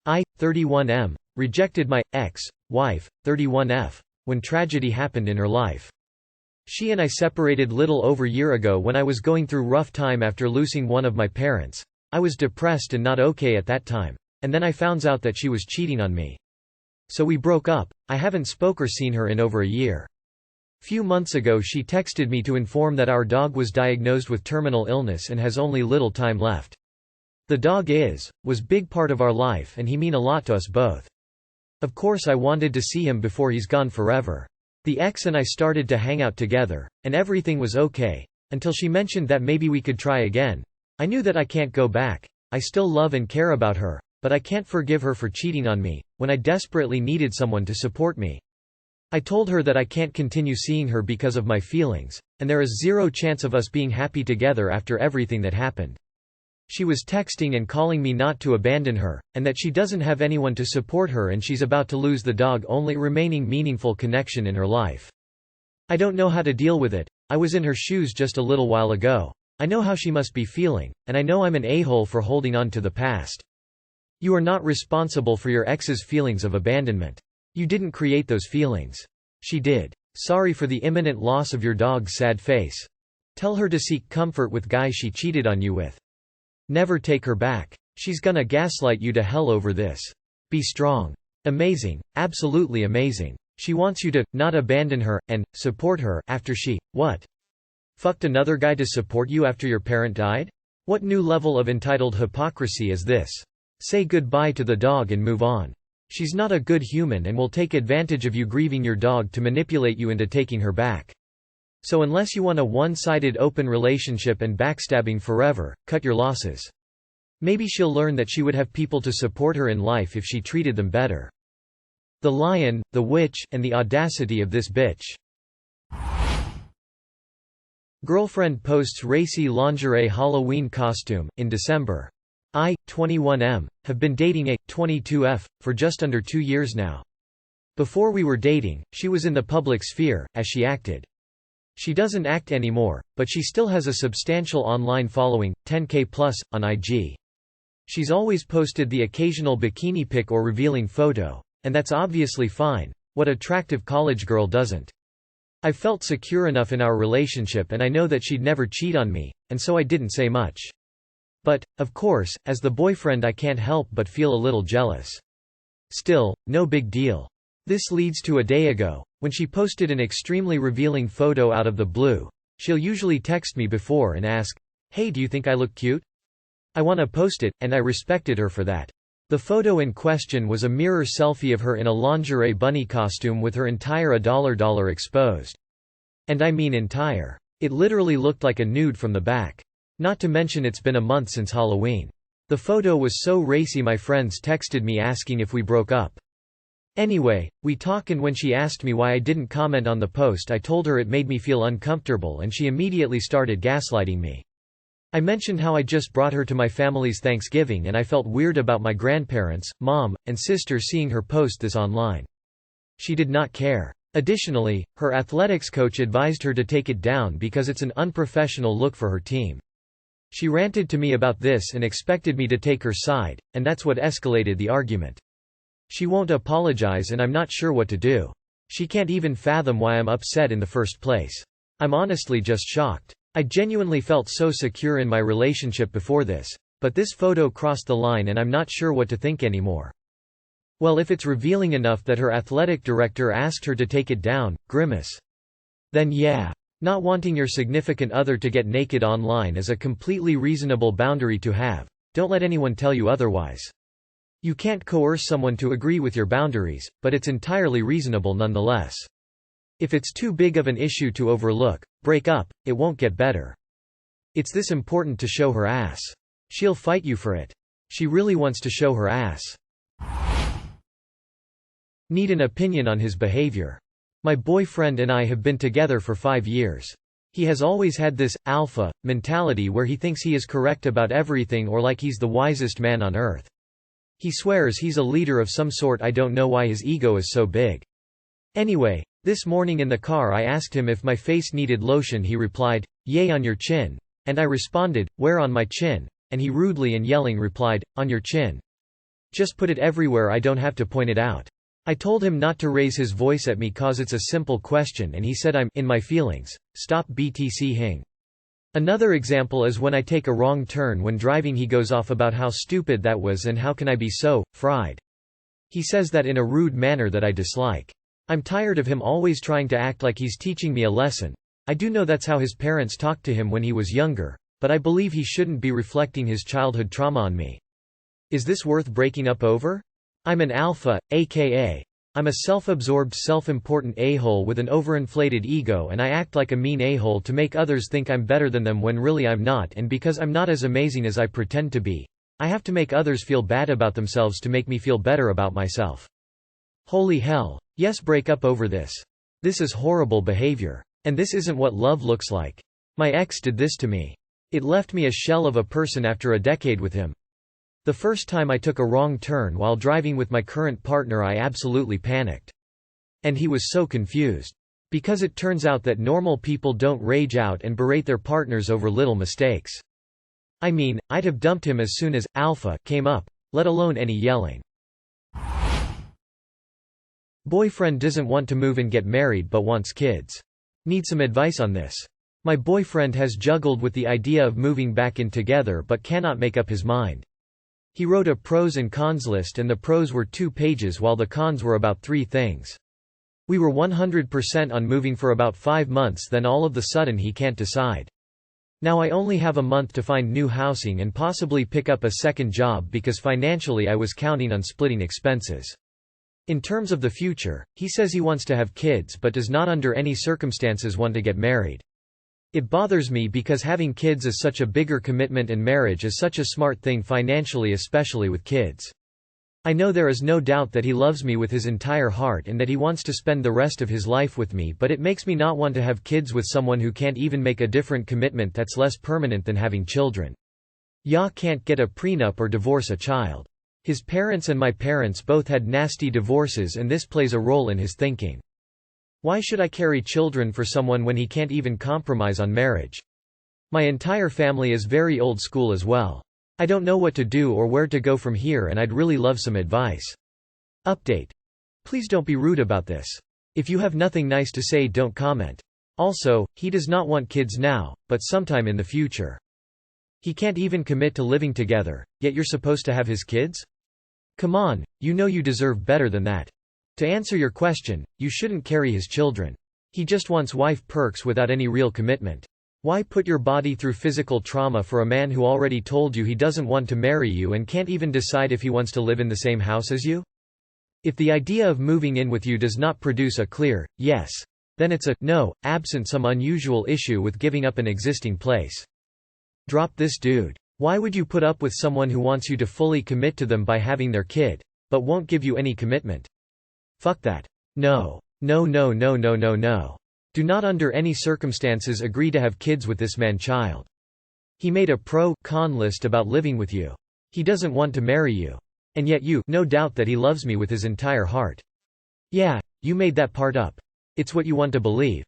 I, 31M, rejected my ex-wife, 31F, when tragedy happened in her life. She and I separated little over a year ago when I was going through rough time after losing one of my parents. I was depressed and not okay at that time. And then I found out that she was cheating on me. So we broke up. I haven't spoke or seen her in over a year. Few months ago she texted me to inform that our dog was diagnosed with terminal illness and has only little time left. The dog was big part of our life and he mean a lot to us both. Of course I wanted to see him before he's gone forever. The ex and I started to hang out together, and everything was okay, until she mentioned that maybe we could try again. I knew that I can't go back. I still love and care about her, but I can't forgive her for cheating on me, when I desperately needed someone to support me. I told her that I can't continue seeing her because of my feelings, and there is zero chance of us being happy together after everything that happened. She was texting and calling me not to abandon her, and that she doesn't have anyone to support her and she's about to lose the dog only remaining meaningful connection in her life. I don't know how to deal with it. I was in her shoes just a little while ago. I know how she must be feeling, and I know I'm an a-hole for holding on to the past. You are not responsible for your ex's feelings of abandonment. You didn't create those feelings. She did. Sorry for the imminent loss of your dog's sad face. Tell her to seek comfort with guy she cheated on you with. Never take her back. She's gonna gaslight you to hell over this. Be strong. Amazing, absolutely amazing. She wants you to not abandon her and support her after she what? Fucked another guy to support you after your parent died? What new level of entitled hypocrisy is this? Say goodbye to the dog and move on. She's not a good human and will take advantage of you grieving your dog to manipulate you into taking her back. So unless you want a one-sided open relationship and backstabbing forever, cut your losses. Maybe she'll learn that she would have people to support her in life if she treated them better. The lion, the witch, and the audacity of this bitch. Girlfriend posts racy lingerie Halloween costume, in December. I, 21M, have been dating a 22F for just under 2 years now. Before we were dating, she was in the public sphere, as she acted. She doesn't act anymore, but she still has a substantial online following, 10K plus, on IG. She's always posted the occasional bikini pic or revealing photo. And that's obviously fine. What attractive college girl doesn't? I felt secure enough in our relationship and I know that she'd never cheat on me, and so I didn't say much. But, of course, as the boyfriend I can't help but feel a little jealous. Still, no big deal. This leads to a day ago, when she posted an extremely revealing photo out of the blue. She'll usually text me before and ask, "Hey, do you think I look cute?" I want to post it, and I respected her for that. The photo in question was a mirror selfie of her in a lingerie bunny costume with her entire $$ exposed. And I mean entire. It literally looked like a nude from the back. Not to mention it's been a month since Halloween. The photo was so racy my friends texted me asking if we broke up. Anyway, we talk and when she asked me why I didn't comment on the post I told her it made me feel uncomfortable and she immediately started gaslighting me. I mentioned how I just brought her to my family's Thanksgiving and I felt weird about my grandparents, mom, and sister seeing her post this online. She did not care. Additionally, her athletics coach advised her to take it down because it's an unprofessional look for her team. She ranted to me about this and expected me to take her side, and that's what escalated the argument. She won't apologize and I'm not sure what to do. She can't even fathom why I'm upset in the first place. I'm honestly just shocked. I genuinely felt so secure in my relationship before this, but this photo crossed the line and I'm not sure what to think anymore. Well, if it's revealing enough that her athletic director asked her to take it down, grimace. Then yeah. Not wanting your significant other to get naked online is a completely reasonable boundary to have. Don't let anyone tell you otherwise. You can't coerce someone to agree with your boundaries, but it's entirely reasonable nonetheless. If it's too big of an issue to overlook, break up, it won't get better. It's this important to show her ass. She'll fight you for it. She really wants to show her ass. Need an opinion on his behavior. My boyfriend and I have been together for 5 years. He has always had this alpha mentality where he thinks he is correct about everything or like he's the wisest man on earth. He swears he's a leader of some sort. I don't know why his ego is so big. Anyway, this morning in the car I asked him if my face needed lotion. He replied, "Yay on your chin." And I responded, "Where on my chin?" And he rudely and yelling replied, "On your chin." Just put it everywhere, I don't have to point it out. I told him not to raise his voice at me cause it's a simple question and he said I'm in my feelings. Stop BTC-ing. Another example is when I take a wrong turn when driving, he goes off about how stupid that was and how can I be so fried. He says that in a rude manner that I dislike. I'm tired of him always trying to act like he's teaching me a lesson. I do know that's how his parents talked to him when he was younger, but I believe he shouldn't be reflecting his childhood trauma on me. Is this worth breaking up over? I'm an alpha, aka I'm a self-absorbed, self-important a-hole with an overinflated ego, and I act like a mean a-hole to make others think I'm better than them when really I'm not, and because I'm not as amazing as I pretend to be, I have to make others feel bad about themselves to make me feel better about myself. Holy hell. Yes, break up over this. This is horrible behavior. And this isn't what love looks like. My ex did this to me. It left me a shell of a person after a decade with him. The first time I took a wrong turn while driving with my current partner, I absolutely panicked. And he was so confused. Because it turns out that normal people don't rage out and berate their partners over little mistakes. I mean, I'd have dumped him as soon as alpha came up, let alone any yelling. Boyfriend doesn't want to move and get married but wants kids. Need some advice on this. My boyfriend has juggled with the idea of moving back in together but cannot make up his mind. He wrote a pros and cons list and the pros were 2 pages while the cons were about 3 things. We were 100% on moving for about 5 months, then all of a sudden he can't decide. Now I only have a month to find new housing and possibly pick up a second job because financially I was counting on splitting expenses. In terms of the future, he says he wants to have kids but does not under any circumstances want to get married. It bothers me because having kids is such a bigger commitment and marriage is such a smart thing financially, especially with kids. I know there is no doubt that he loves me with his entire heart and that he wants to spend the rest of his life with me, but it makes me not want to have kids with someone who can't even make a different commitment that's less permanent than having children. Ya can't get a prenup or divorce a child. His parents and my parents both had nasty divorces and this plays a role in his thinking. Why should I carry children for someone when he can't even compromise on marriage? My entire family is very old school as well. I don't know what to do or where to go from here and I'd really love some advice. Update. Please don't be rude about this. If you have nothing nice to say, don't comment. Also, he does not want kids now, but sometime in the future. He can't even commit to living together, yet you're supposed to have his kids? Come on, you know you deserve better than that. To answer your question, you shouldn't carry his children. He just wants wife perks without any real commitment. Why put your body through physical trauma for a man who already told you he doesn't want to marry you and can't even decide if he wants to live in the same house as you? If the idea of moving in with you does not produce a clear yes, then it's a no, absent some unusual issue with giving up an existing place. Drop this dude. Why would you put up with someone who wants you to fully commit to them by having their kid, but won't give you any commitment? Fuck that. No. No, no, no, no, no, no. Do not under any circumstances agree to have kids with this man-child. He made a pro-con list about living with you. He doesn't want to marry you. And yet you, no doubt that he loves me with his entire heart. Yeah, you made that part up. It's what you want to believe.